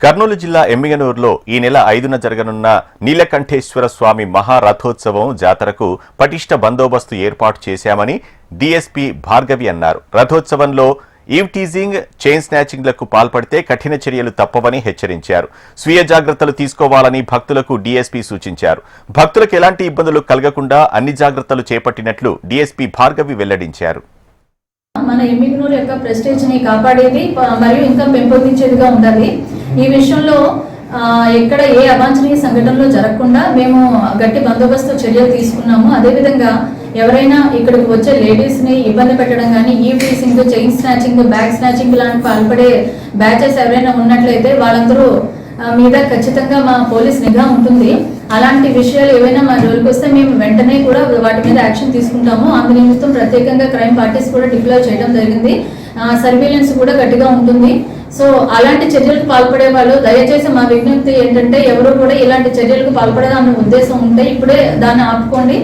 కర్నూలు జిల్లా ఎమ్మిగనూరులో ఈ నెల 5న జరగనున్న నీలకంఠేశ్వర స్వామి మహారథోత్సవం జాతరకు పటిష్ట బందోబస్తు ఏర్పాటు చేశామని డీఎస్పీ భార్గవి అన్నారు. రథోత్సవంలో ఈవ్ టీజింగ్, చైన్ స్నాచింగ్లకు పాల్పడితే కఠిన చర్యలు తప్పవని హెచ్చరించారు. స్వీయ జాగ్రత్తలు తీసుకోవాలని భక్తులకు డీఎస్పీ సూచించారు. భక్తులకు ఎలాంటి ఇబ్బందులు కలగకుండా అన్ని జాగ్రత్తలు చేపట్టినట్లు డీఎస్పీ భార్గవి వెల్లడించారు. మన ఎమ్మిగనూరు యొక్క ప్రెస్టేజ్ ని కాపాడేది మరియు ఇంకా పెంపొందించేదిగా ఉండాలి. ఈ విషయంలో ఎక్కడ ఏ అవాంఛనీయ సంఘటనలు జరగకుండా మేము గట్టి బందోబస్తు చర్యలు తీసుకున్నాము. అదేవిధంగా ఎవరైనా ఇక్కడికి వచ్చే లేడీస్ ని ఇబ్బంది పెట్టడం కానీ, eve teasing, chain snatching, bag snatching లాంటి పాల్పడే బ్యాచెస్ ఎవరైనా ఉన్నట్లయితే వాళ్ళందరూ మీద ఖచ్చితంగా మా పోలీస్ నిఘా ఉంటుంది. అలాంటి విషయాలు ఏవైనా మా జోలికి వస్తే మేము వెంటనే కూడా వాటి మీద యాక్షన్ తీసుకుంటాము. అందు నిమిత్తం ప్రత్యేకంగా క్రైమ్ పార్టీస్ కూడా డిప్లాయ్ చేయడం జరిగింది. సర్వేలెన్స్ కూడా గట్టిగా ఉంటుంది. సో అలాంటి చర్యలకు పాల్పడే వాళ్ళు దయచేసి మా విజ్ఞప్తి ఏంటంటే ఎవరు కూడా ఇలాంటి చర్యలకు పాల్పడదామనే ఉద్దేశం ఉంటే ఇప్పుడే దాన్ని ఆపుకోండి.